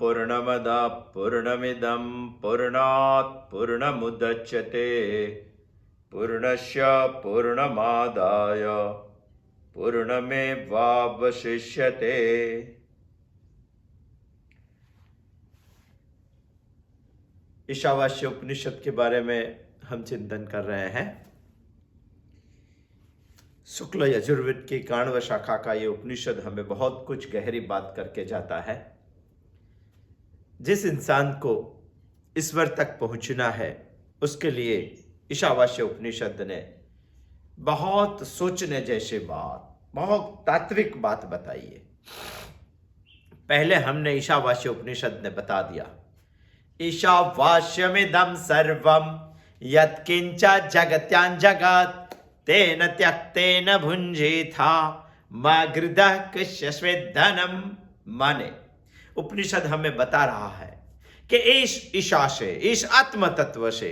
पूर्णमदः पूर्णमिदं पूर्णात् पूर्णमुदच्यते पूर्णस्य पूर्णमादाय पूर्णमेवावशिष्यते। ईशावास्य उपनिषद के बारे में हम चिंतन कर रहे हैं। शुक्ल यजुर्वेद की काण्व शाखा का ये उपनिषद हमें बहुत कुछ गहरी बात करके जाता है। जिस इंसान को ईश्वर तक पहुंचना है उसके लिए ईशावास्य उपनिषद ने बहुत सोचने जैसे बात, बहुत तात्विक बात बताई है। पहले हमने ईशावास्य उपनिषद ने बता दिया, ईशावास्यमिदं सर्वं यत्किंच जगत्यां जगत् तेन त्यक्तेन भुंजेथा मगृदः कृष्यस्वेद्धनम। माने उपनिषद हमें बता रहा है कि इस ईशा से, इस आत्म तत्व से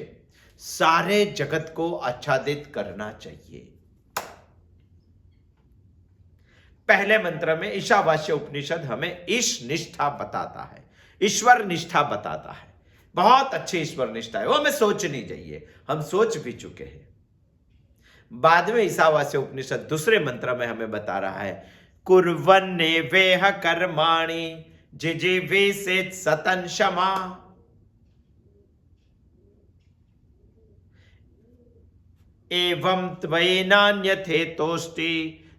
सारे जगत को आच्छादित करना चाहिए। पहले मंत्र में ईशावास्य उपनिषद हमें ईश निष्ठा बताता है, ईश्वर निष्ठा बताता है। बहुत अच्छी ईश्वर निष्ठा है, वो हमें सोचनी चाहिए, हम सोच भी चुके हैं। बाद में ईशावास्य उपनिषद दूसरे मंत्र में हमें बता रहा है, कुर्वन्नेवेह कर्माणि जिजीविषेत् सतं क्षमा। एवं त्वयेनान्यथेतोष्टि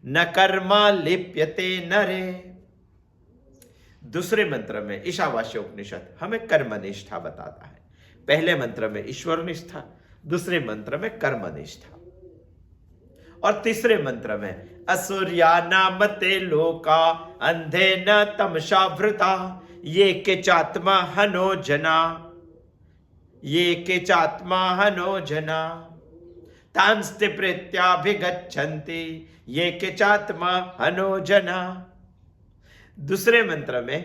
न कर्मा लिप्यते नरे। दूसरे मंत्र में ईशावास्य उपनिषद हमें कर्मनिष्ठा बताता है। पहले मंत्र में ईश्वर निष्ठा, दूसरे मंत्र में कर्मनिष्ठा, और तीसरे मंत्र में असुर्या नामते लोका अंधे न तमसा वृता ये केचात्मा हनो जना, ये केचात्मा हनो जना तांस्ते प्रेत्याभिगच्छन्ति ये केचात्मा हनो जना। दूसरे मंत्र में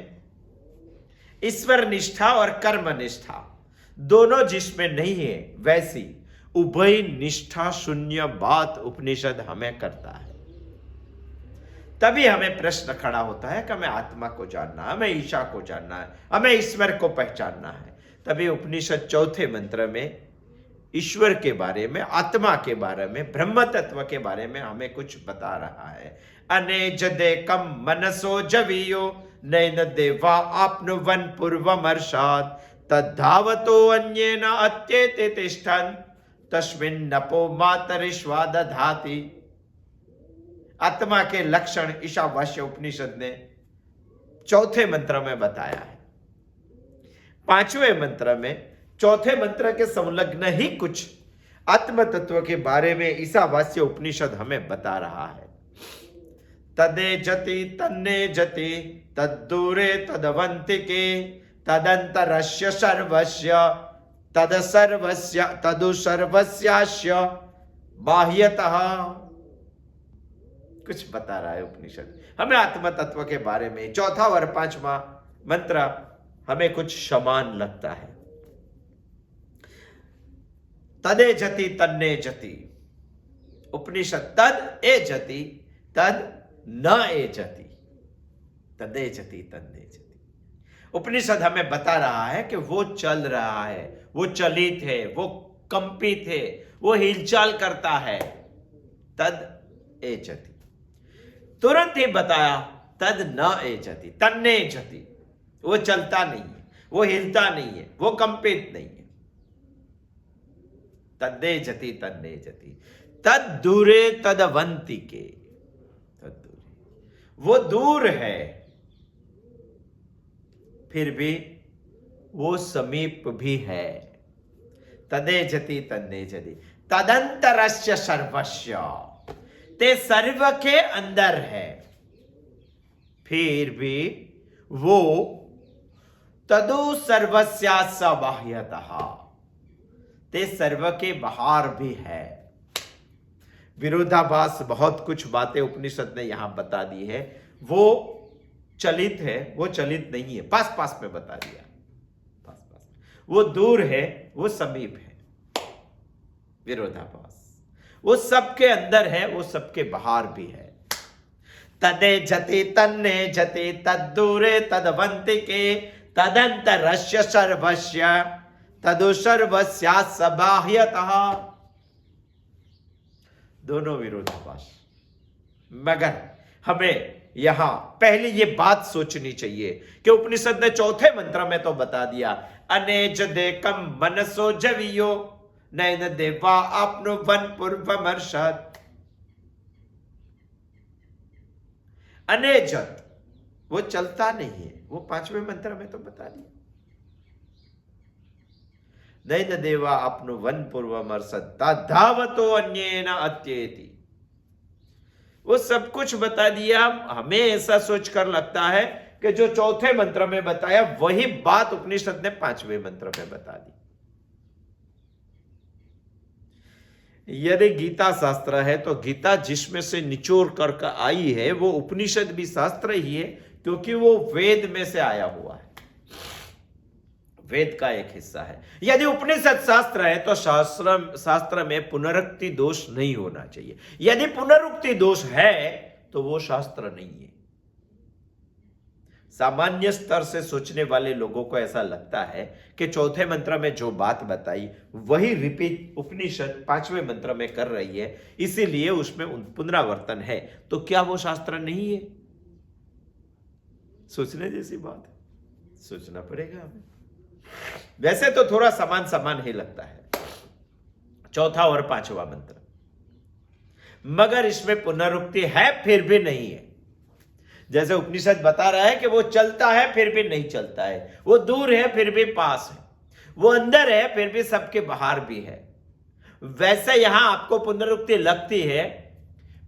ईश्वर निष्ठा और कर्म निष्ठा दोनों जिसमें नहीं है, वैसी उभय निष्ठा शून्य बात उपनिषद हमें करता है। तभी हमें प्रश्न खड़ा होता है कि हमें आत्मा को जानना है, हमें ईशा को जानना है, हमें ईश्वर को पहचानना है। तभी उपनिषद चौथे मंत्र में ईश्वर के बारे में, आत्मा के बारे में, ब्रह्म तत्व के बारे में हमें कुछ बता रहा है। अनेज देकम मनसो जवीयो नैन देवा आपनुवन पूर्वमर्षात् तद्धावतो अन्येन अत्येते तिष्ठन् तस्मिन् नपो मातरिश्वा दधाति। आत्मा के लक्षण ईशावास्य उपनिषद ने चौथे मंत्र में बताया है। पांचवें मंत्र में, चौथे मंत्र के संलग्न ही कुछ आत्म तत्व के बारे में ईशावास्य उपनिषद हमें बता रहा है। तदे जति तन्ने जति तद्दूरे तदवंतिके तदंतरस्य सर्वस्य तद सर्वस्य तदु सर्वस्यास्य बाह्यतः। कुछ बता रहा है उपनिषद हमें आत्म तत्व के बारे में। चौथा और पांचवा मंत्र हमें कुछ समान लगता है। तदे जति तन्ने जति, उपनिषद तद ए जति तद न ए जति, तदे जति तन्ने जति। उपनिषद हमें बता रहा है कि वो चल रहा है, वो चलित है, वो कंपित है, वो हिलचाल करता है। तद ए जति, तुरंत ही बताया तद न ए जति, तन्ने जति। वो चलता नहीं है, वो हिलता नहीं है, वो कंपित नहीं है। तद्दे जति तन्ने जति तद दूरे तदवंतिके, तद दूरे, वो दूर है फिर भी वो समीप भी है। तदे जति तन्ने जति तदंतरस्य सर्वस्य, ते सर्व के अंदर है फिर भी वो तदु सर्वस्यास बाह्यतः, ते सर्व के बाहर भी है। विरोधाभास बहुत कुछ बातें उपनिषद ने यहां बता दी है। वो चलित है, वो चलित नहीं है, पास पास में बता दिया, पास पास। वो दूर है, वो समीप है। विरोधाभास, वो सबके अंदर है, वो सबके बाहर भी है। तदे जति तन्ने जति तद्दूरे तदवंतिके तदंतरस्य सर्वस्य तदु सर्वस्या सबाह्यतः। दोनों विरोधाभास। मगर हमें यहां पहले ये बात सोचनी चाहिए कि उपनिषद ने चौथे मंत्र में तो बता दिया, अनेज देकम मनसो जवियो नैन देवा आपनुवन पूर्वमर्षत। अनेजत वो चलता नहीं है, वो पांचवें मंत्र में तो बता दिया। नैन देवा आपनुवन पूर्वमर्षत धावतो अन्येन अत्येति। वो सब कुछ बता दिया। हमें ऐसा सोचकर लगता है कि जो चौथे मंत्र में बताया वही बात उपनिषद ने पांचवें मंत्र में बता दी। यदि गीता शास्त्र है तो गीता जिसमें से निचोड़ कर आई है वो उपनिषद भी शास्त्र ही है, क्योंकि वो वेद में से आया हुआ है, वेद का एक हिस्सा है। यदि उपनिषद शास्त्र है तो शास्त्र में पुनरुक्ति दोष नहीं होना चाहिए। यदि पुनरुक्ति दोष है तो वो शास्त्र नहीं है। सामान्य स्तर से सोचने वाले लोगों को ऐसा लगता है कि चौथे मंत्र में जो बात बताई वही रिपीट उपनिषद पांचवें मंत्र में कर रही है, इसीलिए उसमें पुनरावर्तन है। तो क्या वो शास्त्र नहीं है? सोचने जैसी बात है, सोचना पड़ेगा हमें। वैसे तो थोड़ा समान समान ही लगता है चौथा और पांचवा मंत्र, मगर इसमें पुनरुक्ति है फिर भी नहीं है। जैसे उपनिषद बता रहा है कि वो चलता है फिर भी नहीं चलता है, वो दूर है फिर भी पास है, वो अंदर है फिर भी सबके बाहर भी है, वैसे यहां आपको पुनरुक्ति लगती है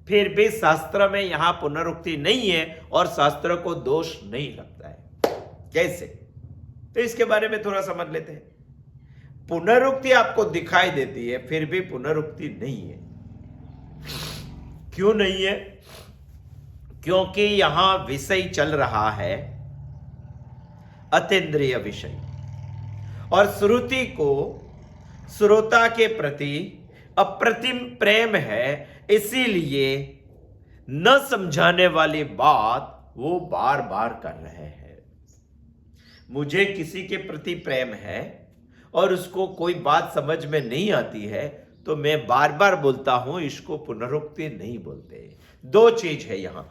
फिर भी शास्त्र में यहां पुनरुक्ति नहीं है और शास्त्र को दोष नहीं लगता है। कैसे? तो इसके बारे में थोड़ा समझ लेते हैं। पुनरुक्ति आपको दिखाई देती है फिर भी पुनरुक्ति नहीं है। क्यों नहीं है? क्योंकि यहां विषय चल रहा है अतीन्द्रिय विषय, और श्रुति को श्रोता के प्रति अप्रतिम प्रेम है, इसीलिए न समझाने वाली बात वो बार बार कर रहे हैं। मुझे किसी के प्रति प्रेम है और उसको कोई बात समझ में नहीं आती है तो मैं बार बार बोलता हूं, इसको पुनरुक्ति नहीं बोलते। दो चीज है यहां,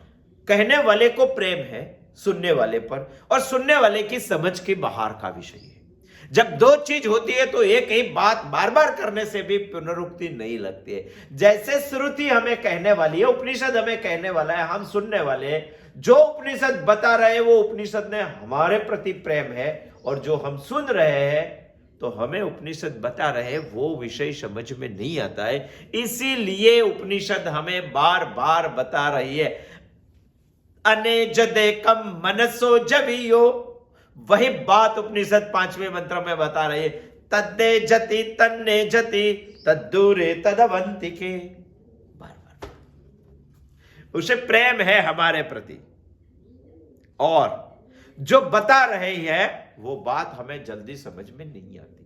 कहने वाले को प्रेम है सुनने वाले पर, और सुनने वाले की समझ के बाहर का विषय है। जब दो चीज होती है तो एक ही बात बार बार करने से भी पुनरुक्ति नहीं लगती है। जैसे श्रुति हमें कहने वाली है, उपनिषद हमें कहने वाला है, हम सुनने वाले हैं। जो उपनिषद बता रहे हैं वो उपनिषद ने हमारे प्रति प्रेम है, और जो हम सुन रहे हैं तो हमें उपनिषद बता रहे हैं वो विषय समझ में नहीं आता है, इसीलिए उपनिषद हमें बार बार बता रही है अनेजदेकम मनसो जवियो। वही बात उपनिषद पांचवें मंत्र में बता रही है, तद्दे जति तन्ने जति तद्दूरे तदवंतिके। बार बार उसे प्रेम है हमारे प्रति, और जो बता रहे हैं वो बात हमें जल्दी समझ में नहीं आती।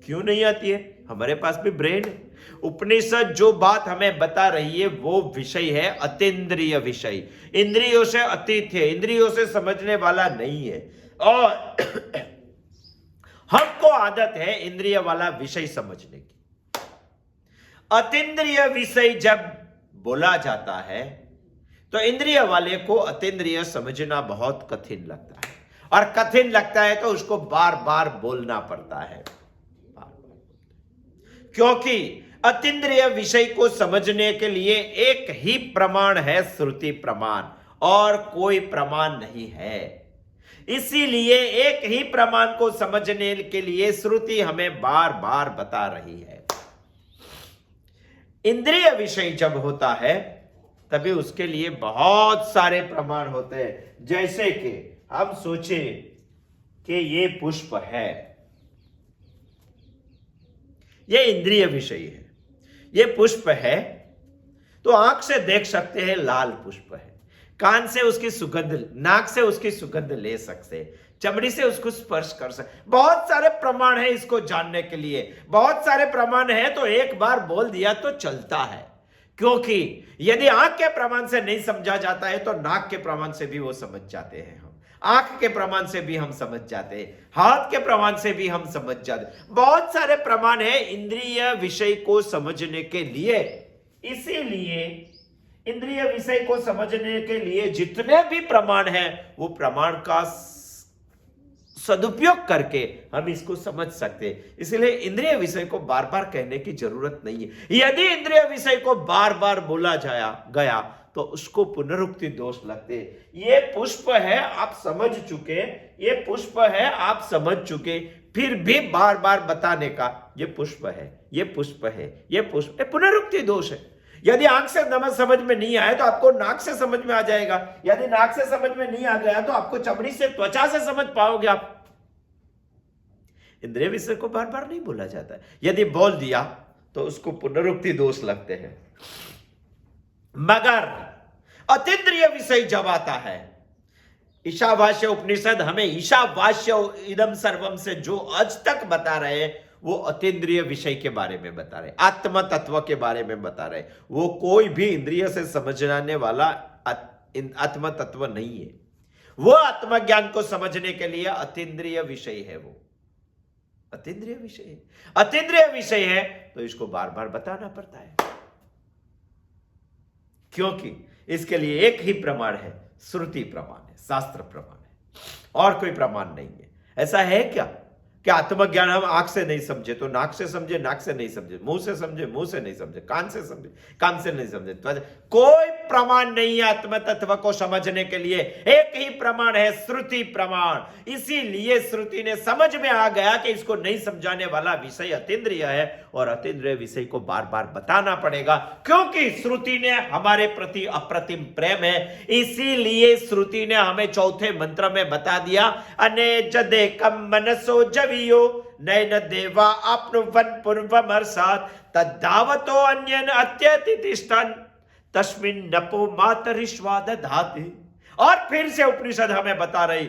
क्यों नहीं आती है? हमारे पास भी ब्रेन है। उपनिषद जो बात हमें बता रही है वो विषय है अतीन्द्रिय विषय, इंद्रियों से अतीत है, इंद्रियों से समझने वाला नहीं है। और हमको आदत है इंद्रिय वाला विषय समझने की। अतीन्द्रिय विषय जब बोला जाता है तो इंद्रिय वाले को अतीन्द्रिय समझना बहुत कठिन लगता है, और कठिन लगता है तो उसको बार बार बोलना पड़ता है, क्योंकि अतीन्द्रिय विषय को समझने के लिए एक ही प्रमाण है, श्रुति प्रमाण, और कोई प्रमाण नहीं है। इसीलिए एक ही प्रमाण को समझने के लिए श्रुति हमें बार बार बता रही है। इंद्रिय विषय जब होता है तभी उसके लिए बहुत सारे प्रमाण होते हैं। जैसे कि हम सोचें कि ये पुष्प है, ये इंद्रिय विषय है, ये पुष्प है तो आंख से देख सकते हैं लाल पुष्प है, कान से उसकी सुगंध, नाक से उसकी सुगंध ले सकते, चमड़ी से उसको स्पर्श कर सकते। बहुत सारे प्रमाण है इसको जानने के लिए, बहुत सारे प्रमाण है, तो एक बार बोल दिया तो चलता है। क्योंकि यदि आंख के प्रमाण से नहीं समझा जाता है तो नाक के प्रमाण से भी वो समझ जाते हैं। आंख के प्रमाण से भी हम समझ जाते हैं, हाथ के प्रमाण से भी हम समझ जाते हैं। बहुत सारे प्रमाण है इंद्रिय विषय को समझने के लिए। इसीलिए इंद्रिय विषय को समझने के लिए जितने भी प्रमाण हैं वो प्रमाण का सदुपयोग करके हम इसको समझ सकते हैं। इसलिए इंद्रिय विषय को बार बार कहने की जरूरत नहीं है। यदि इंद्रिय विषय को बार बार बोला जाया गया तो उसको पुनरुक्ति दोष लगते हैं। ये पुष्प है आप समझ चुके, ये पुष्प है आप समझ चुके, फिर भी बार बार बताने का ये पुष्प है, ये पुष्प है, ये पुष्प, पुनरुक्ति दोष है। यदि आंख से नमक समझ में नहीं आए तो आपको नाक से समझ में आ जाएगा। यदि नाक से समझ में नहीं आ गया तो आपको चमड़ी से, त्वचा से समझ पाओगे आप। इंद्रिय विषय को बार बार नहीं बोला जाता है। यदि बोल दिया तो उसको पुनरुक्ति दोष लगते हैं। मगर अतीन्द्रिय विषय जब आता है, ईशावास्य उपनिषद हमें ईशावास्य इदम सर्वम से जो आज तक बता रहे हैं वो अतीन्द्रिय विषय के बारे में बता रहे, आत्म तत्व के बारे में बता रहे। वो कोई भी इंद्रिय से समझने वाला आत्म तत्व नहीं है। वो आत्मज्ञान को समझने के लिए अतीन्द्रिय विषय है। वो अतीन्द्रिय विषय है, अतीन्द्रिय विषय है तो इसको बार बार बताना पड़ता है, क्योंकि इसके लिए एक ही प्रमाण है, श्रुति प्रमाण है, शास्त्र प्रमाण है, और कोई प्रमाण नहीं है। ऐसा है क्या आत्मज्ञान हम आंख से नहीं समझे तो नाक से समझे, नाक से नहीं समझे, मुंह से समझे, मुंह से नहीं समझे, कान से समझे, कान से नहीं समझे। तो कोई प्रमाण नहीं है आत्म तत्व को समझने के लिए। एक ही प्रमाण है, श्रुति प्रमाण। इसीलिए श्रुति ने समझ में आ गया कि इसको नहीं समझाने वाला विषय अतीन्द्रिय है और अतीन्द्रिय विषय को बार बार बताना पड़ेगा, क्योंकि श्रुति ने हमारे प्रति अप्रतिम प्रेम है। इसीलिए श्रुति ने हमें चौथे मंत्र में बता दिया, अनेज देकम मनसो जवियो नैन देवा आपनुवन पूर्वमर्षात् तद्धावतो अन्यन अत्यतिष्ठन् तस्मिन् नपो मातरिश्वा दधाति। और फिर से उपनिषद हमें बता रही,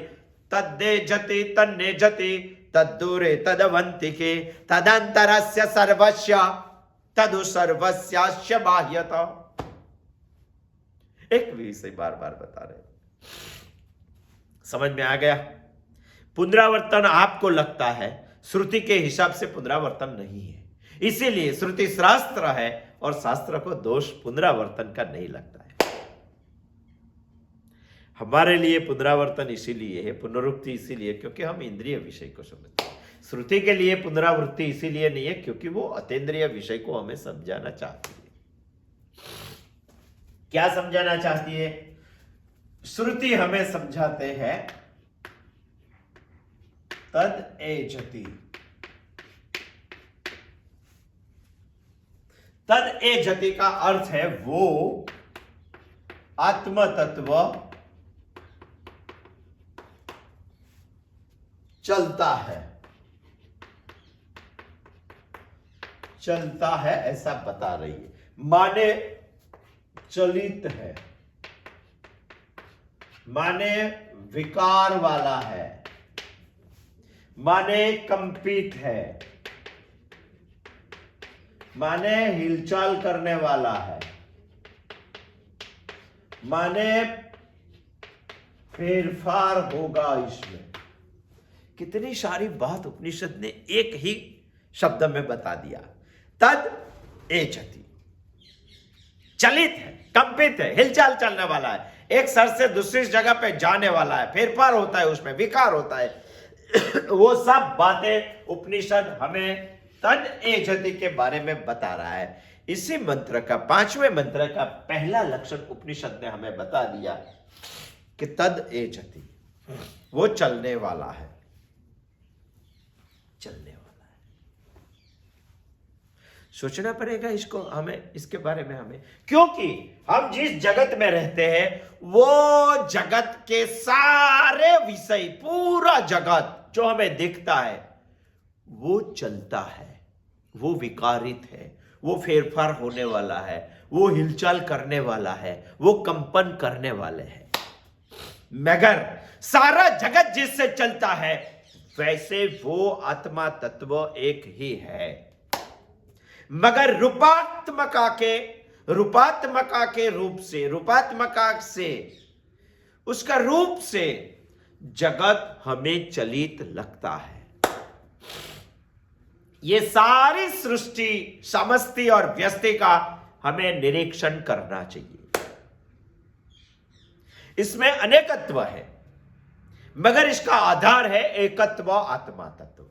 तद्दे जति तन्ने जति तद्दूरे तदवंतिके तदंतरस्य सर्वस्य तदु सर्वस्यास्य बाह्यता। एक विषय बार बार बता रहे। समझ में आ गया? पुनरावर्तन आपको लगता है, श्रुति के हिसाब से पुनरावर्तन नहीं है। इसीलिए श्रुति शास्त्र है और शास्त्र को दोष पुनरावर्तन का नहीं लगता है। हमारे लिए पुनरावर्तन इसीलिए है, पुनरुक्ति इसीलिए क्योंकि हम इंद्रिय विषय को समझते हैं। श्रुति के लिए पुनरावृत्ति इसीलिए नहीं है क्योंकि वो अतीन्द्रिय विषय को हमें समझाना चाहती है। क्या समझाना चाहती है? श्रुति हमें समझाते हैं तद एजति। तद एजति का अर्थ है वो आत्म तत्व चलता है, चलता है ऐसा बता रही है। माने चलित है, माने विकार वाला है, माने कंपित है, माने हिलचाल करने वाला है, माने फेरफार होगा इसमें। कितनी सारी बात उपनिषद ने एक ही शब्द में बता दिया। तद एजति, चलित है, कंपित है, हिलचाल चलने वाला है, एक शहर से दूसरी जगह पे जाने वाला है, फेरफार होता है, उसमें विकार होता है। वो सब बातें उपनिषद हमें तद एजति के बारे में बता रहा है। इसी मंत्र का, पांचवें मंत्र का पहला लक्षण उपनिषद ने हमें बता दिया कि तद एजति, वो चलने वाला है, चलने वाला है। सोचना पड़ेगा इसको हमें, इसके बारे में हमें, क्योंकि हम जिस जगत में रहते हैं वो जगत के सारे विषय, पूरा जगत जो हमें दिखता है वो चलता है, वो विकारित है, वो फेरफार होने वाला है, वो हिलचाल करने वाला है, वो कंपन करने वाले हैं। मगर सारा जगत जिससे चलता है वैसे वो आत्मा तत्व एक ही है। मगर रूपात्मका के रूप से, रूपात्मका से, उसका रूप से जगत हमें चलित लगता है। ये सारी सृष्टि समष्टि और व्यष्टि का हमें निरीक्षण करना चाहिए। इसमें अनेकत्व है, मगर इसका आधार है एकत्व आत्मा तत्व।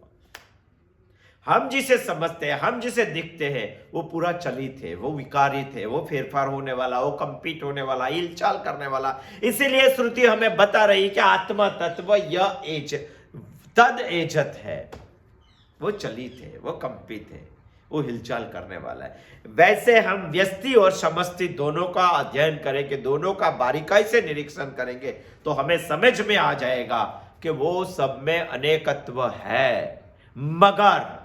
हम जिसे समझते हैं, हम जिसे दिखते हैं, वो पूरा चलित है, वो विकारित है, वो फेरफार होने वाला, वो कंपीट होने वाला, हिलचाल करने वाला। इसीलिए श्रुति हमें बता रही कि आत्मा तत्व यह एज तद एजत है, वो चलित है, वो कंपित है, वो हिलचाल करने वाला है। वैसे हम व्यष्टि और समष्टि दोनों का अध्ययन करेंगे, दोनों का बारीकाई से निरीक्षण करेंगे, तो हमें समझ में आ जाएगा कि वो सब में अनेकत्व है। मगर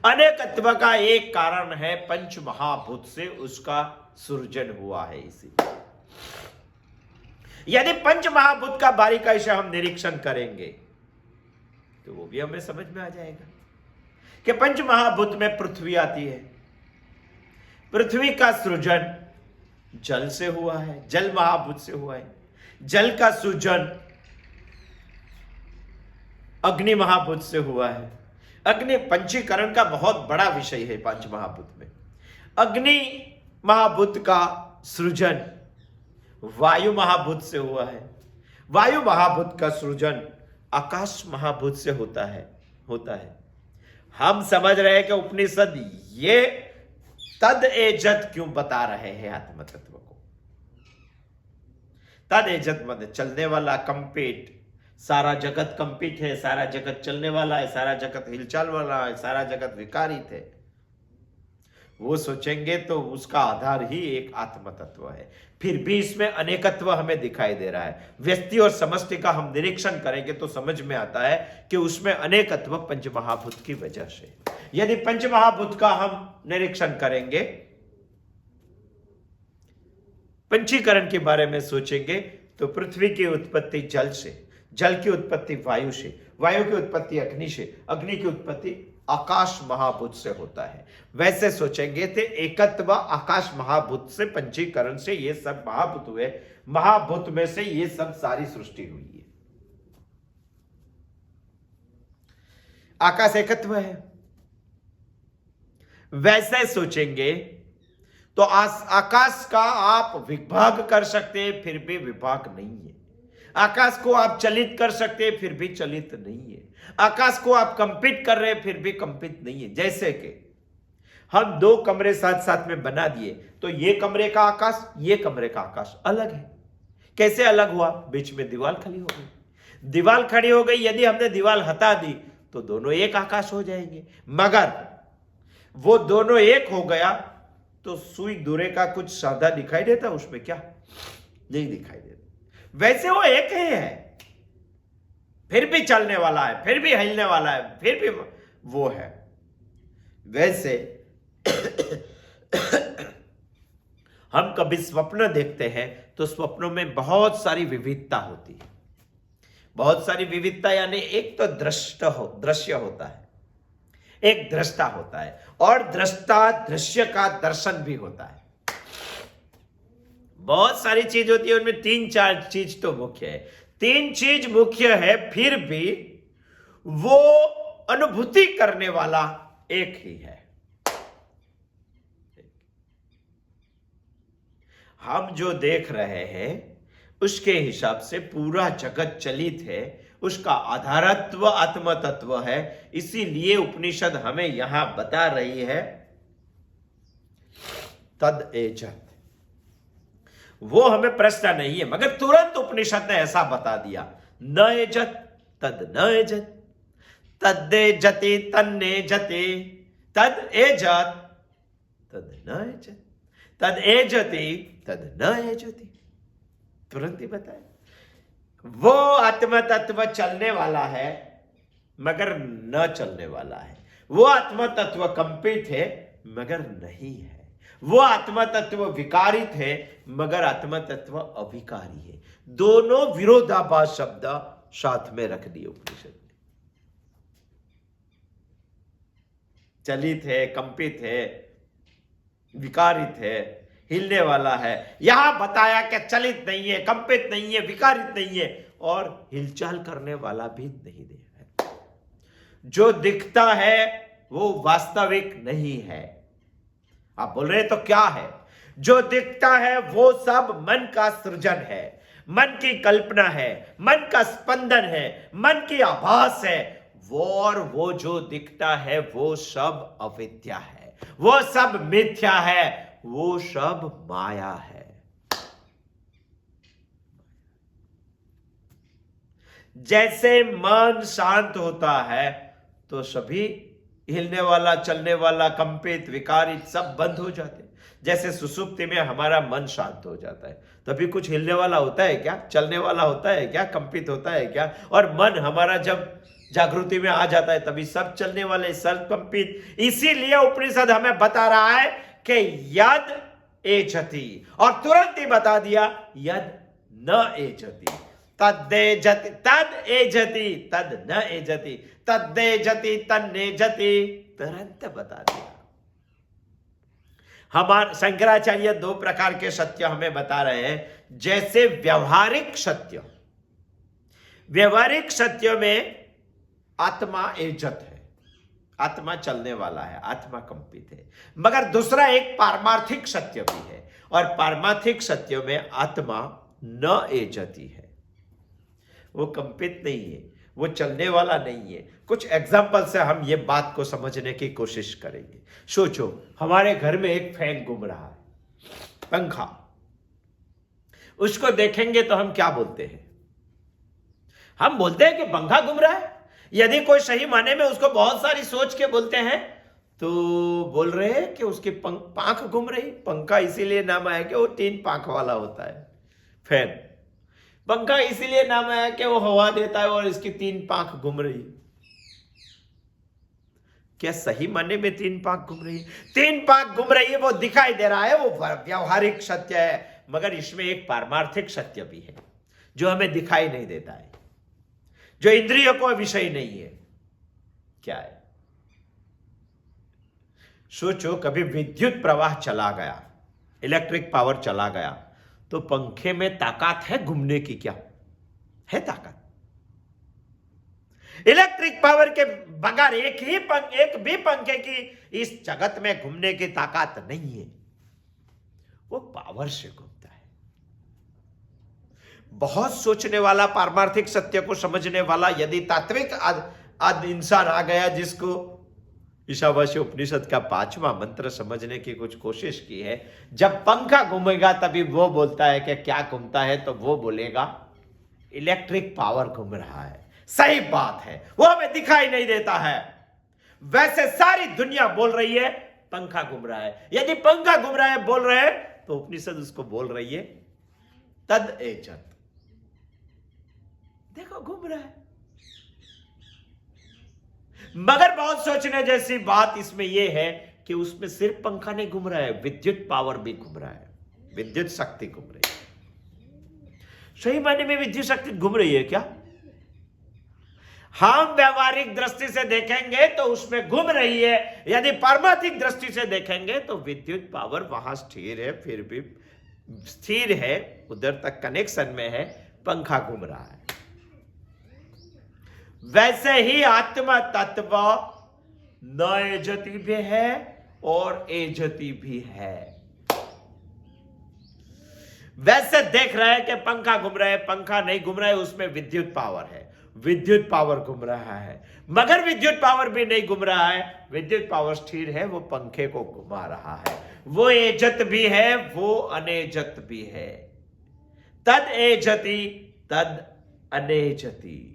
अनेकत्व का एक कारण है पंच महाभूत से उसका सृजन हुआ है। इसी यदि पंच महाभूत का बारीकाई से हम निरीक्षण करेंगे तो वो भी हमें समझ में आ जाएगा कि पंच महाभूत में पृथ्वी आती है। पृथ्वी का सृजन जल से हुआ है, जल महाभूत से हुआ है। जल का सृजन अग्नि महाभूत से हुआ है। अग्नि पंचीकरण का बहुत बड़ा विषय है पंच महाभूत में। अग्नि महाभूत का सृजन वायु महाभूत से हुआ है। वायु महाभूत का सृजन आकाश महाभूत से होता है। हम समझ रहे हैं कि उपनिषद ये तद एजत क्यों बता रहे हैं आत्म तत्व को। तद एजत मतलब चलने वाला, कंपित। सारा जगत कंपित है, सारा जगत चलने वाला है, सारा जगत हिलचाल वाला है, सारा जगत विकारित है। वो सोचेंगे तो उसका आधार ही एक आत्म तत्व है। फिर भी इसमें अनेकत्व हमें दिखाई दे रहा है। व्यष्टि और समष्टि का हम निरीक्षण करेंगे तो समझ में आता है कि उसमें अनेकत्व पंचमहाभूत की वजह से। यदि पंचमहाभूत का हम निरीक्षण करेंगे, पंचीकरण के बारे में सोचेंगे, तो पृथ्वी की उत्पत्ति जल से, जल की उत्पत्ति वायु से, वायु की उत्पत्ति अग्नि से, अग्नि की उत्पत्ति आकाश महाभूत से होता है। वैसे सोचेंगे तो एकत्व आकाश महाभूत से, पंचीकरण से ये सब महाभूत हुए। महाभूत में से ये सब सारी सृष्टि हुई है। आकाश एकत्व है। वैसे सोचेंगे तो आकाश का आप विभाग कर सकते हैं, फिर भी विभाग नहीं है। आकाश को आप चलित कर सकते हैं, फिर भी चलित नहीं है। आकाश को आप कंपित कर रहे हैं, फिर भी कंपित नहीं है। जैसे कि हम दो कमरे साथ साथ में बना दिए, तो ये कमरे का आकाश, ये कमरे का आकाश अलग है। कैसे अलग हुआ? बीच में दीवार खड़ी हो गई। दीवार खड़ी हो गई, यदि हमने दीवार हटा दी तो दोनों एक आकाश हो जाएंगे। मगर वो दोनों एक हो गया तो सुई दूरे का कुछ साधा दिखाई देता उसमें? क्या नहीं दिखाई देता। वैसे वो एक ही है, फिर भी चलने वाला है, फिर भी हिलने वाला है, फिर भी वो है। वैसे हम कभी स्वप्न देखते हैं तो स्वप्नों में बहुत सारी विविधता होती है। बहुत सारी विविधता यानी एक तो दृश्य होता है, एक दृष्टा होता है, और दृष्टा दृश्य का दर्शन भी होता है। बहुत सारी चीज होती है, उनमें 3-4 चीज तो मुख्य है। 3 चीज मुख्य है, फिर भी वो अनुभूति करने वाला एक ही है। हम जो देख रहे हैं उसके हिसाब से पूरा जगत चलित है, उसका आधारत्व आत्म तत्व है। इसीलिए उपनिषद हमें यहां बता रही है तद एजत। वो हमें प्रश्न नहीं है, मगर तुरंत उपनिषद ने ऐसा बता दिया, न एजत तद न एजत, तद्दे जति तन्ने जति, तद एजत तद न एजत, तद एजति तद न एजति। तुरंत ही बताया। वो आत्म तत्व चलने वाला है मगर न चलने वाला है। वो आत्म तत्व कंपित है मगर नहीं है। वो आत्मा तत्व विकारित है मगर आत्मा तत्व अविकारी है। दोनों विरोधाभास शब्द साथ में रख दिए उपनिषद ने। चलित है, कंपित है, विकारित है, हिलने वाला है। यहां बताया कि चलित नहीं है, कंपित नहीं है, विकारित नहीं है। और हिलचाल करने वाला भी नहीं है। जो दिखता है वो वास्तविक नहीं है। आप बोल रहे हैं तो क्या है? जो दिखता है वो सब मन का सृजन है, मन की कल्पना है, मन का स्पंदन है, मन की आभास है। वो जो दिखता है वो सब अविद्या है, वो सब मिथ्या है, वो सब माया है। जैसे मन शांत होता है तो सभी हिलने वाला, चलने वाला, कंपित, विकारित सब बंद हो जाते हैं। जैसे सुसुप्ति में हमारा मन शांत हो जाता है, तभी कुछ हिलने वाला होता है क्या? चलने वाला होता है क्या? कंपित होता है क्या? और मन हमारा जब जागृति में आ जाता है तभी सब चलने वाले, सब कंपित। इसीलिए उपनिषद हमें बता रहा है कि यद एजति, और तुरंत ही बता दिया यद न एजति। तदेजति, तद एजति, तद न एजति, तदेजति, तन्नेजति, तुरंत बता दिया। हमारे शंकराचार्य दो प्रकार के सत्य हमें बता रहे हैं। जैसे व्यवहारिक सत्य, व्यवहारिक सत्य में आत्मा एजत है, आत्मा चलने वाला है, आत्मा कंपित है। मगर दूसरा एक पारमार्थिक सत्य भी है, और पारमार्थिक सत्य में आत्मा न एजती है, वो कंपित नहीं है, वो चलने वाला नहीं है। कुछ एग्जाम्पल से हम ये बात को समझने की कोशिश करेंगे। सोचो, हमारे घर में एक फैन घूम रहा है, पंखा, उसको देखेंगे तो हम क्या बोलते हैं? हम बोलते हैं कि पंखा घूम रहा है। यदि कोई सही माने में उसको बहुत सारी सोच के बोलते हैं तो बोल रहे हैं कि उसकी पांख घूम रही। पंखा इसीलिए नाम आया कि वो 3 पांख वाला होता है। फैन, पंखा इसीलिए नाम आया कि वो हवा देता है और इसकी 3 पांख घूम रही। क्या सही माने में 3 पांख घूम रही है? 3 पांख घूम रही है, वो दिखाई दे रहा है, वो व्यवहारिक सत्य है। मगर इसमें एक पारमार्थिक सत्य भी है जो हमें दिखाई नहीं देता है, जो इंद्रियों को विषय नहीं है। क्या है? सोचो, कभी विद्युत प्रवाह चला गया, इलेक्ट्रिक पावर चला गया, तो पंखे में ताकत है घूमने की? क्या है ताकत? इलेक्ट्रिक पावर के बगैर एक भी पंखे की इस जगत में घूमने की ताकत नहीं है। वो पावर से घूमता है। बहुत सोचने वाला, पारमार्थिक सत्य को समझने वाला यदि तात्विक इंसान आ गया, जिसको ईशावास्य उपनिषद का 5वां मंत्र समझने की कुछ कोशिश की है, जब पंखा घूमेगा तभी वो बोलता है कि क्या घूमता है, तो वो बोलेगा इलेक्ट्रिक पावर घूम रहा है। सही बात है, वो हमें दिखाई नहीं देता है। वैसे सारी दुनिया बोल रही है पंखा घूम रहा है। यदि पंखा घूम रहा है बोल रहे हैं तो उपनिषद उसको बोल रही है तद एजत। देखो, घूम रहा है। मगर बहुत सोचने जैसी बात इसमें यह है कि उसमें सिर्फ पंखा नहीं घूम रहा है, विद्युत पावर भी घूम रहा है, विद्युत शक्ति घूम रही है। सही मायने में विद्युत शक्ति घूम रही है क्या? हम व्यवहारिक दृष्टि से देखेंगे तो उसमें घूम रही है। यदि पारमार्थिक दृष्टि से देखेंगे तो विद्युत पावर वहां स्थिर है, फिर भी स्थिर है, उधर तक कनेक्शन में है, पंखा घूम रहा है। वैसे ही आत्मा तत्व न एजति भी है और एजति भी है। वैसे देख रहे हैं कि पंखा घूम रहा है, पंखा नहीं घूम रहा है, उसमें विद्युत पावर है, विद्युत पावर घूम रहा है। मगर विद्युत पावर भी नहीं घूम रहा है, विद्युत पावर स्थिर है, वो पंखे को घुमा रहा है। वो एजत भी है, वो अनेजत भी है। तद एजति तद अनेजति।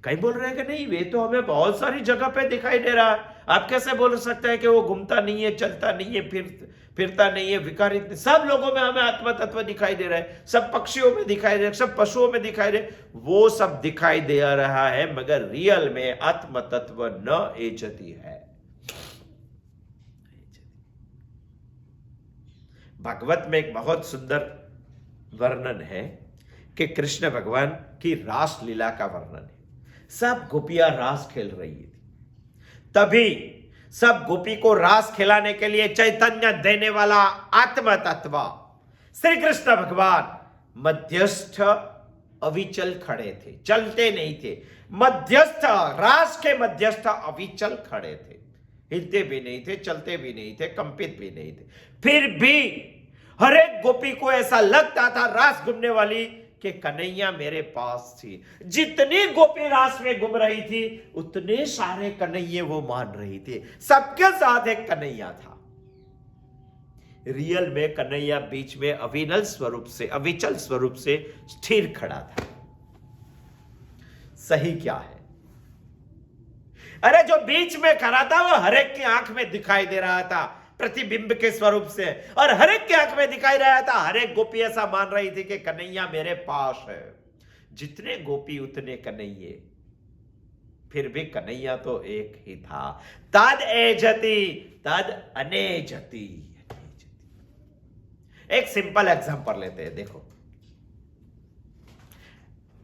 कहीं बोल रहे हैं कि नहीं, वे तो हमें बहुत सारी जगह पे दिखाई दे रहा है। आप कैसे बोल सकते हैं कि वो घूमता नहीं है, चलता नहीं है, फिरता नहीं है, विकारित नहीं? सब लोगों में हमें आत्मा तत्व दिखाई दे रहा है, सब पक्षियों में दिखाई दे रहा है, सब पशुओं में दिखाई दे, वो सब दिखाई दे रहा है, मगर रियल में आत्म तत्व न एजति है। भागवत में एक बहुत सुंदर वर्णन है कि कृष्ण भगवान की रास लीला का वर्णन है। सब गोपियां रास खेल रही थी, तभी सब गोपी को रास खिलाने के लिए चैतन्य देने वाला आत्म तत्व श्री कृष्ण भगवान मध्यस्थ अविचल खड़े थे, चलते नहीं थे। मध्यस्थ, रास के मध्यस्थ अविचल खड़े थे, हिलते भी नहीं थे, चलते भी नहीं थे, कंपित भी नहीं थे। फिर भी हर एक गोपी को ऐसा लगता था, रास घूमने वाली, कि कन्हैया मेरे पास थी। जितनी गोपी रास में घूम रही थी उतने सारे कन्हैये वो मान रही थी। सबके साथ एक कन्हैया था। रियल में कन्हैया बीच में अविचल स्वरूप से स्थिर खड़ा था। सही क्या है? अरे जो बीच में खड़ा था वो हर एक की आंख में दिखाई दे रहा था, प्रतिबिंब के स्वरूप से, और हर एक की आंख में दिखाई रहा था। हर एक गोपी ऐसा मान रही थी कि कन्हैया मेरे पास है। जितने गोपी उतने कन्हैये, फिर भी कन्हैया तो एक ही था। तद एजति तद अनेजति। एक सिंपल एग्जांपल लेते हैं, देखो।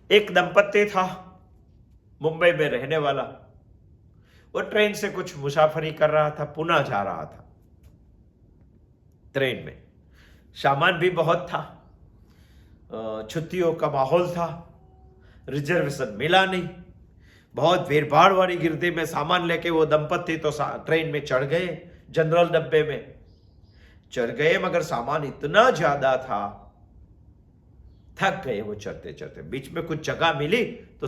एक दंपत्ति था, मुंबई में रहने वाला। वो ट्रेन से कुछ मुसाफरी कर रहा था, पुणे जा रहा था। ट्रेन में सामान भी बहुत था, छुट्टियों का माहौल था, रिजर्वेशन मिला नहीं। बहुत भीड़ भाड़ वाली गिरदी में सामान लेके वो दंपत्ति तो ट्रेन में चढ़ गए, जनरल डब्बे में चढ़ गए, मगर सामान इतना ज्यादा था, थक गए वो चढ़ते चढ़ते। बीच में कुछ जगह मिली तो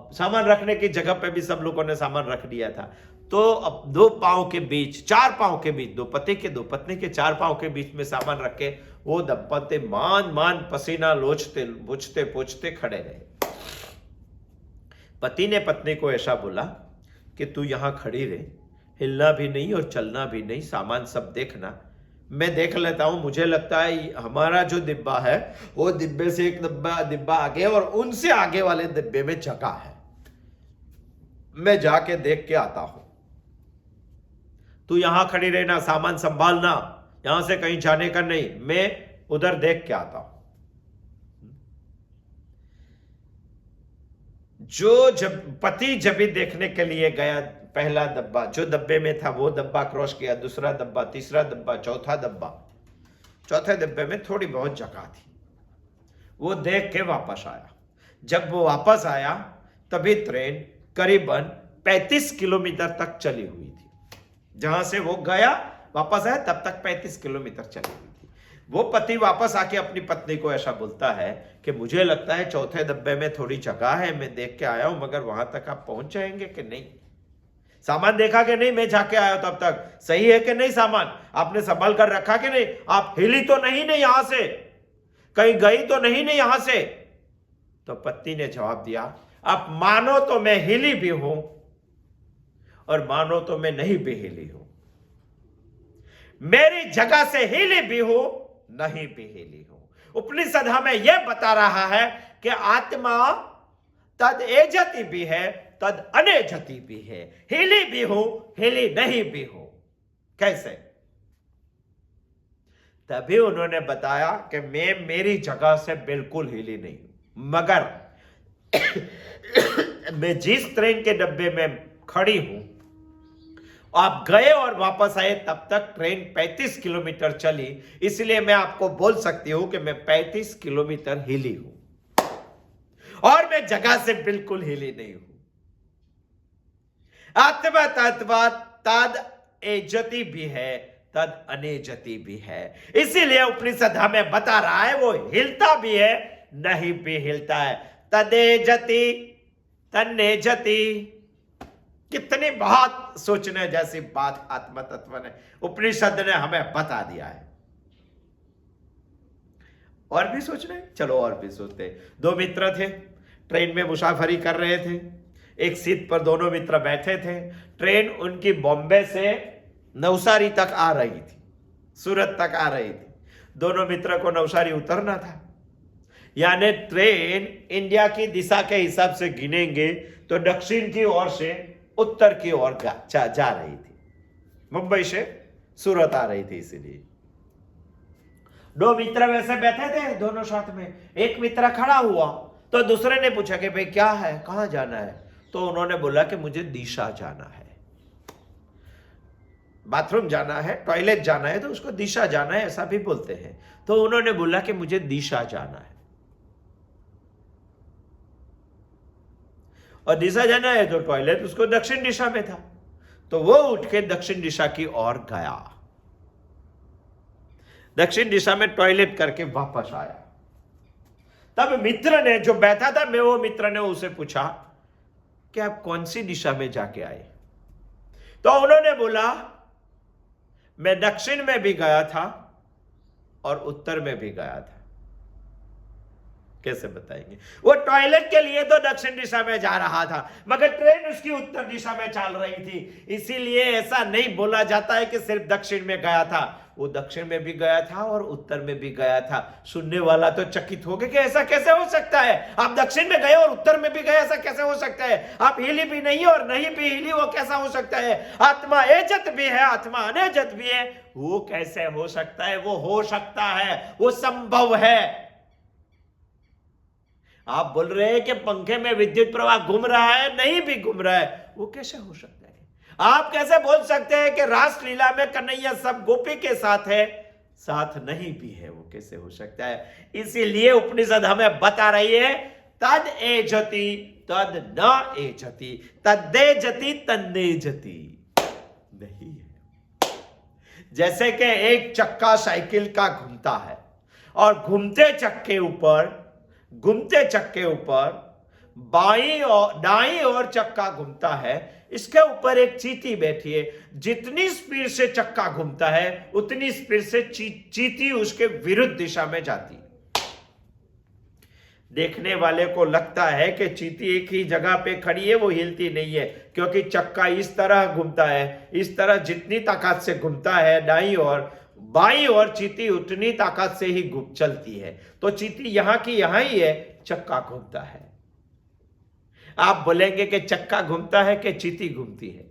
सामान रखने की जगह पे भी सब लोगों ने सामान रख दिया था। तो अब 2 पांव के बीच, 4 पांव के बीच, दो पत्नी के 4 पांव के बीच में सामान रख के वो दंपत्ति मान पसीना बुझते पोंछते खड़े रहे। पति ने पत्नी को ऐसा बोला कि तू यहां खड़ी रहे, हिलना भी नहीं और चलना भी नहीं, सामान सब देखना, मैं देख लेता हूं। मुझे लगता है हमारा जो डिब्बा है वो डिब्बे से एक डिब्बा आगे और उनसे आगे वाले डिब्बे में जगह है, मैं जाके देख के आता हूं। तू यहां खड़ी रहना, सामान संभालना, यहां से कहीं जाने का नहीं, मैं उधर देख के आता हूं। पति जब भी देखने के लिए गया, पहला डब्बा जो डब्बे में था वो डब्बा क्रॉस किया, दूसरा डब्बा, तीसरा डब्बा, चौथा डब्बा। चौथे डब्बे में थोड़ी बहुत जगह थी, वो देख के वापस आया। जब वो वापस आया तभी ट्रेन करीबन 35 किलोमीटर तक चली हुई थी। जहां से वो गया वापस आया तब तक 35 किलोमीटर चली हुई थी। वो पति वापस आके अपनी पत्नी को ऐसा बोलता है कि मुझे लगता है चौथे डब्बे में थोड़ी जगह है, मैं देख के आया हूं, मगर वहां तक आप पहुंच जाएंगे कि नहीं? सामान देखा कि नहीं? मैं जाके आया तब तक सही है कि नहीं? सामान आपने संभाल कर रखा कि नहीं? आप हिली तो नहीं ना यहां से? कहीं गई तो नहीं ना यहां से? तो पत्नी ने जवाब दिया, आप मानो तो मैं हिली भी हूं और मानो तो मैं नहीं भी हिली हूं, मेरी जगह से हिली भी हूं, नहीं भी हिली हूं। उपनिषद हमें यह बता रहा है कि आत्मा तद एजति भी है, तद अनेजति भी है। हिली भी हूं, हिली नहीं भी हूं। कैसे? तभी उन्होंने बताया कि मैं मेरी जगह से बिल्कुल हिली नहीं, मगर मैं जिस ट्रेन के डब्बे में खड़ी हूं, आप गए और वापस आए तब तक ट्रेन 35 किलोमीटर चली, इसलिए मैं आपको बोल सकती हूं कि मैं 35 किलोमीटर हिली हूं और मैं जगह से बिल्कुल हिली नहीं हूं। आत्मा तत्व तद एजति भी है, तद अनेजति भी है। इसीलिए उपनिषद हमें बता रहा है वो हिलता भी है, नहीं भी हिलता है। तदेजति तन्नेजति। कितनी बहुत सोचने जैसी बात आत्मा तत्व ने, उपनिषद ने हमें बता दिया है। और भी सोचने, चलो और भी सोचते। 2 मित्र थे, ट्रेन में मुसाफरी कर रहे थे। एक सीट पर दोनों मित्र बैठे थे। ट्रेन उनकी बॉम्बे से नवसारी तक आ रही थी, सूरत तक आ रही थी। दोनों मित्र को नवसारी उतरना था। यानी ट्रेन इंडिया की दिशा के हिसाब से गिनेंगे तो दक्षिण की ओर से उत्तर की ओर जा रही थी, मुंबई से सूरत आ रही थी। इसीलिए 2 मित्र वैसे बैठे थे दोनों साथ में। एक मित्र खड़ा हुआ तो दूसरे ने पूछा कि भाई क्या है, कहां जाना है? तो उन्होंने बोला कि मुझे दिशा जाना है। बाथरूम जाना है, टॉयलेट जाना है, तो उसको दिशा जाना है ऐसा भी बोलते हैं। तो उन्होंने बोला कि मुझे दिशा जाना है, और दिशा जाना है तो टॉयलेट उसको दक्षिण दिशा में था, तो वो उठ के दक्षिण दिशा की ओर गया, दक्षिण दिशा में टॉयलेट करके वापस आया। तब मित्र ने, जो बैठा था मैं, वो मित्र ने उसे पूछा कि आप कौन सी दिशा में जाके आए? तो उन्होंने बोला मैं दक्षिण में भी गया था और उत्तर में भी गया था। कैसे बताएंगे? वो टॉयलेट के लिए तो दक्षिण दिशा में जा रहा था, मगर ट्रेन उसकी उत्तर दिशा में चल रही थी, इसीलिए ऐसा नहीं बोला जाता है कि सिर्फ दक्षिण में गया था, वो दक्षिण में भी गया था और उत्तर में भी गया था। सुनने वाला तो चकित हो गया कि ऐसा कैसे हो सकता है? आप दक्षिण में गए और उत्तर में भी गए, ऐसा कैसे हो सकता है? आप हिली भी नहीं और नहीं भी हिली, वो कैसा हो सकता है? आत्मा एजत भी है, आत्मा अनेजत भी है, वो कैसे हो सकता है? वो हो सकता है, वो संभव है। आप बोल रहे हैं कि पंखे में विद्युत प्रवाह घूम रहा है, नहीं भी घूम रहा है, वो कैसे हो सकता है? आप कैसे बोल सकते हैं कि रासलीला में कन्हैया सब गोपी के साथ है, साथ नहीं भी है? वो कैसे हो सकता है? इसीलिए उपनिषद हमें बता रही है, तद एजति तद न एजति, तद्देजति तन्नेजति नहीं है। जैसे कि एक चक्का साइकिल का घूमता है और घूमते चक्के ऊपर बाईं और दाईं ओर चक्का घूमता है, इसके ऊपर एक चींटी बैठी है, जितनी स्पीड से चक्का घूमता है उतनी स्पीड से चींटी उसके विरुद्ध दिशा में जाती है। देखने वाले को लगता है कि चींटी एक ही जगह पे खड़ी है, वो हिलती नहीं है, क्योंकि चक्का इस तरह घूमता है, इस तरह जितनी ताकत से घूमता है दाईं ओर, बाईं ओर चींटी उतनी ताकत से ही चलती है। तो चींटी यहां की यहां ही है, चक्का घूमता है। आप बोलेंगे कि चक्का घूमता है कि चींटी घूमती है?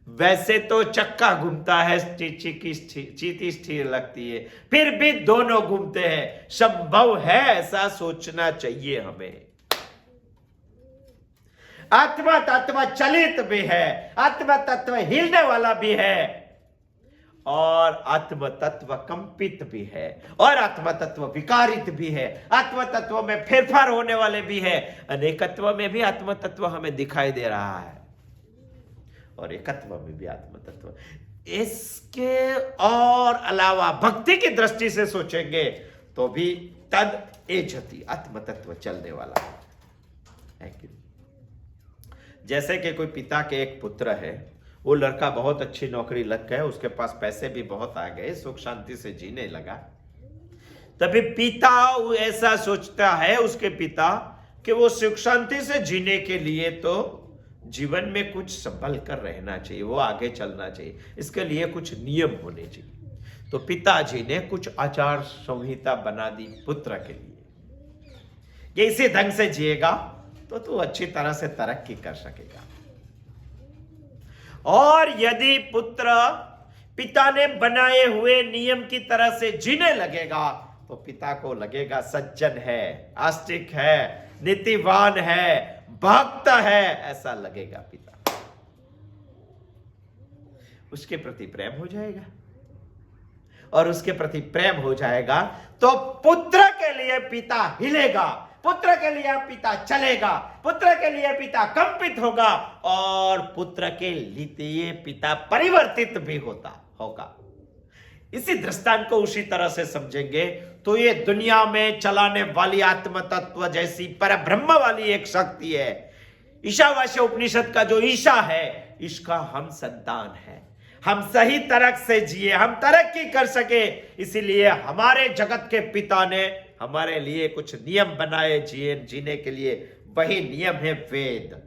वैसे तो चक्का घूमता है, चींटी स्थिर लगती है, फिर भी दोनों घूमते हैं। संभव है, ऐसा सोचना चाहिए हमें। आत्मा तत्व चलित भी है, आत्मा तत्व हिलने वाला भी है, और आत्म तत्व कंपित भी है, और आत्म तत्व विकारित भी है। आत्म तत्व में फेरफार होने वाले भी है। अनेकत्व में भी आत्म तत्व हमें दिखाई दे रहा है, और एकत्व में भी आत्म तत्व। इसके और अलावा भक्ति की दृष्टि से सोचेंगे तो भी तद एजति, आत्म तत्व चलने वाला है कि जैसे कि कोई पिता के एक पुत्र है, वो लड़का बहुत अच्छी नौकरी लग गया, उसके पास पैसे भी बहुत आ गए, सुख शांति से जीने लगा। तभी पिता ऐसा सोचता है, उसके पिता, कि वो सुख शांति से जीने के लिए तो जीवन में कुछ संभल कर रहना चाहिए, वो आगे चलना चाहिए, इसके लिए कुछ नियम होने चाहिए। तो पिताजी ने कुछ आचार संहिता बना दी पुत्र के लिए कि इसी ढंग से जिएगा तो तू अच्छी तरह से तरक्की कर सकेगा। और यदि पुत्र पिता ने बनाए हुए नियम की तरह से जीने लगेगा तो पिता को लगेगा सज्जन है, आस्तिक है, नीतिवान है, भक्त है, ऐसा लगेगा पिता। उसके प्रति प्रेम हो जाएगा, और उसके प्रति प्रेम हो जाएगा तो पुत्र के लिए पिता हिलेगा, पुत्र के लिए पिता चलेगा, पुत्र के लिए पिता कंपित होगा, और पुत्र के लिए पिता परिवर्तित भी होगा। इसी दृष्टांत को उसी तरह से समझेंगे तो ये दुनिया में चलाने वाली आत्म तत्व जैसी परब्रह्म वाली एक शक्ति है। ईशावास्य उपनिषद का जो ईशा है, इसका हम संतान है। हम सही तरह से जिए, हम तरक्की कर सके, इसीलिए हमारे जगत के पिता ने हमारे लिए कुछ नियम बनाए जीने के लिए। वही नियम है वेद।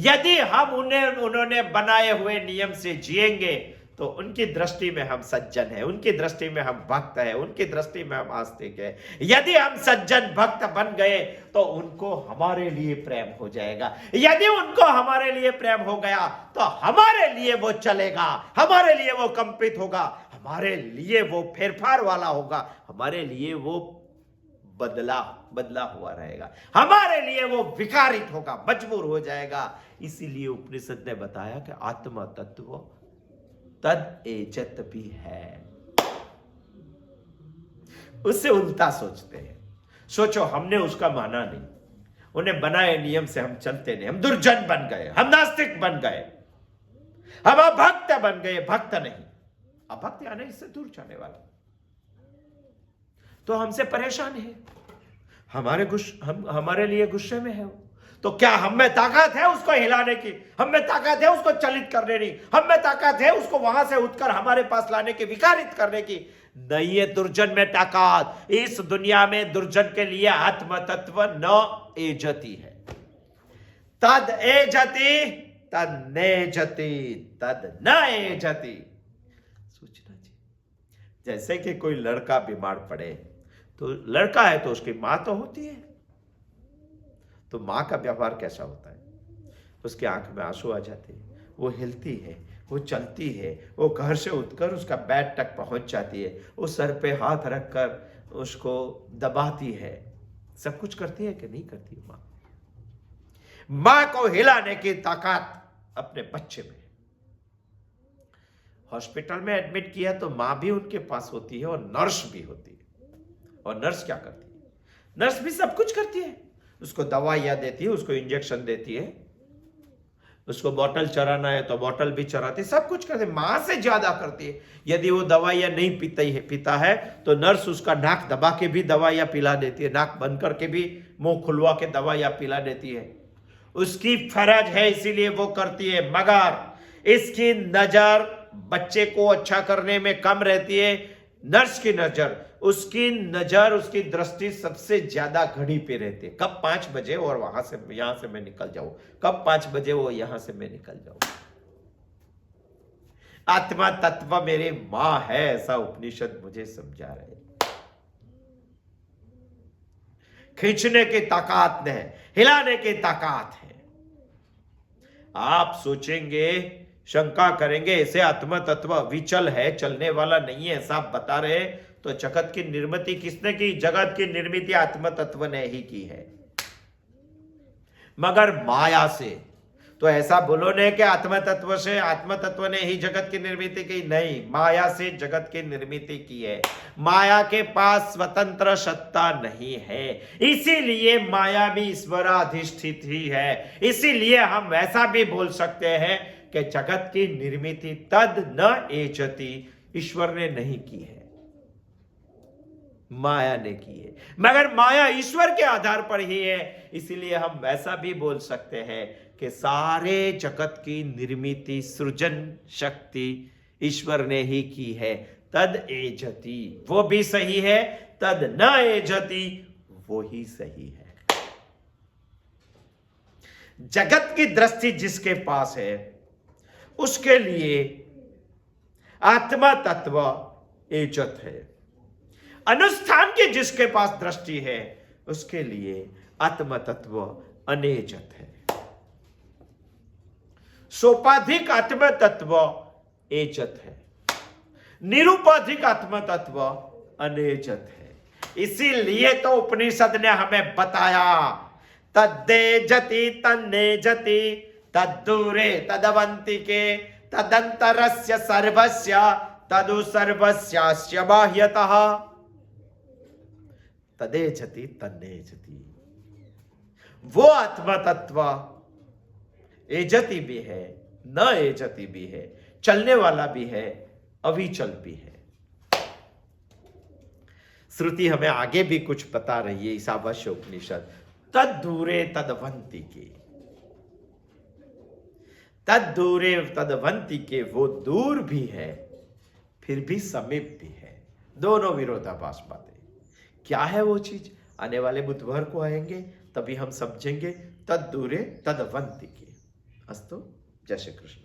यदि हम उन्होंने बनाए हुए नियम से जिएंगे तो उनकी दृष्टि में हम सज्जन हैं, उनकी दृष्टि में हम भक्त हैं, उनकी दृष्टि में हम आस्तिक हैं। यदि हम सज्जन भक्त बन गए तो उनको हमारे लिए प्रेम हो जाएगा। यदि उनको हमारे लिए प्रेम हो गया तो हमारे लिए वो चलेगा, हमारे लिए वो कंपित होगा, हमारे लिए वो फेरफार वाला होगा, हमारे लिए वो बदला हुआ रहेगा, हमारे लिए वो विकारित होगा, मजबूर हो जाएगा। इसीलिए उपनिषद ने बताया कि आत्मा तत्व तद एजत भी है। उससे उल्टा सोचते हैं। सोचो हमने उसका माना नहीं, उन्हें बनाए नियम से हम चलते नहीं, हम दुर्जन बन गए, हम नास्तिक बन गए, हम अभक्त बन गए, भक्त नहीं। अभक्त यानी इससे दूर जाने वाला, तो हमसे परेशान है, हमारे लिए गुस्से में है वो। तो क्या हम में ताकत है उसको हिलाने की? हम में ताकत है उसको चलित करने की? हम में ताकत है उसको वहां से उठकर हमारे पास लाने की, विकारित करने की? नहीं है दुर्जन में ताकत। इस दुनिया में दुर्जन के लिए आत्म तत्व न एजति है। तद एजति तद नेजति तद न एजति। सोचना चाहिए। जैसे कि कोई लड़का बीमार पड़े, तो लड़का है तो उसकी मां तो होती है, तो मां का व्यवहार कैसा होता है? उसकी आंख में आंसू आ जाते हैं, वो हिलती है, वो चलती है, वो घर से उठकर उसका बेड तक पहुंच जाती है, वो सर पे हाथ रखकर उसको दबाती है, सब कुछ करती है कि नहीं करती? मां को हिलाने की ताकत अपने बच्चे में। हॉस्पिटल में एडमिट किया तो मां भी उनके पास होती है और नर्स भी होती है। और नर्स क्या करती है? नर्स भी सब कुछ करती है, उसको दवाइयां देती है, उसको इंजेक्शन देती है, उसको बोतल चराना है तो बोतल भी चराती है, सब कुछ करती है, मां से ज्यादा करती है। यदि वो दवाइयां नहीं पीता है तो नर्स उसका नाक दबा के भी दवाइयां पिला देती है, नाक बंद करके भी मुंह खुलवा के दवाइयां पिला देती है। उसकी फर्ज है, इसीलिए वो करती है। मगर इसकी नजर बच्चे को अच्छा करने में कम रहती है। नर्स की नजर, उसकी दृष्टि सबसे ज्यादा घड़ी पे रहती है। कब 5 बजे और यहां से मैं निकल जाऊं, कब 5 बजे वो यहां से मैं निकल जाऊं। आत्मा तत्व मेरी मां है, ऐसा उपनिषद मुझे समझा रहे। खींचने की ताकत है, हिलाने की ताकत है। आप सोचेंगे, शंका करेंगे, ऐसे आत्मा तत्व विचल है, चलने वाला नहीं है, ऐसा आप बता रहे, तो जगत की निर्मिति किसने की? जगत की निर्मिति आत्म तत्व ने ही की है, मगर माया से। तो ऐसा बोलो नहीं कि आत्म तत्व ने ही जगत की निर्मिति की, नहीं, माया से जगत की निर्मिति की है। माया के पास स्वतंत्र सत्ता नहीं है, इसीलिए माया भी ईश्वराधिष्ठित ही है। इसीलिए हम वैसा भी बोल सकते हैं कि जगत की निर्मिति तद न एजति, ईश्वर ने नहीं की है, माया ने की है। मगर माया ईश्वर के आधार पर ही है, इसीलिए हम वैसा भी बोल सकते हैं कि सारे जगत की निर्मिति, सृजन शक्ति ईश्वर ने ही की है। तद एजति वो भी सही है, तद न एजति वो ही सही है। जगत की दृष्टि जिसके पास है उसके लिए आत्मा तत्व एजत है। अनुष्ठान की जिसके पास दृष्टि है उसके लिए आत्म तत्व अनेजत है। सोपाधिक आत्म तत्व एजत है, निरुपाधिक आत्म तत्व अनेजत है। इसीलिए तो उपनिषद ने हमें बताया, तद्देजति तन्नेजति तद्दूरे तदवंतिके तदंतरस्य सर्वस्य तदु सर्वस्यास्य बाह्यतः। तदेजति तन्नेजति, वो आत्मा तत्व एजति भी है, न एजति भी है, चलने वाला भी है, अविचल भी है। श्रुति हमें आगे भी कुछ बता रही है, ईशावास्य उपनिषद। तद दूरे तदवंती के, तद दूरे तदवंती के, वो दूर भी है फिर भी समीप भी है। दोनों विरोधाभास बातें। क्या है वो चीज? आने वाले बुधवार को आएंगे तभी हम समझेंगे। तद दूरे तदवंती के। अस्तु, जय श्री कृष्ण।